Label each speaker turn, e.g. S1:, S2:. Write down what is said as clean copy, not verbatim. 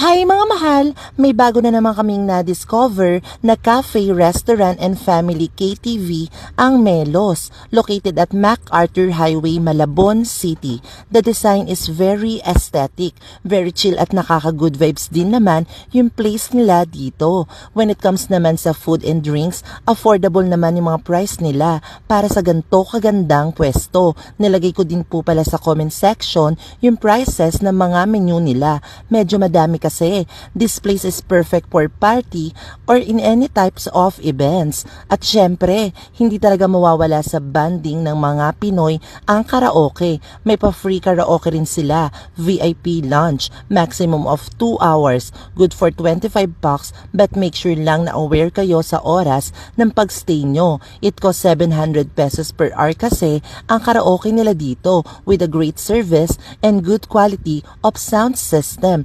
S1: Hi mga mahal! May bago na naman kaming na-discover na cafe, restaurant, and family KTV ang Melos, located at MacArthur Highway, Malabon City. The design is very aesthetic, very chill at nakaka-good vibes din naman yung place nila dito. When it comes naman sa food and drinks, affordable naman yung mga price nila para sa ganito kagandang pwesto. Nilagay ko din po pala sa comment section yung prices ng mga menu nila. Medyo madami kasi this place is perfect for party or in any types of events. At syempre, hindi talaga mawawala sa banding ng mga Pinoy ang karaoke. May pa-free karaoke rin sila, VIP lunch, maximum of 2 hours, good for 25 bucks, but make sure lang na aware kayo sa oras ng pagstay nyo. It costs 700 pesos per hour kasi ang karaoke nila dito with a great service and good quality of sound system.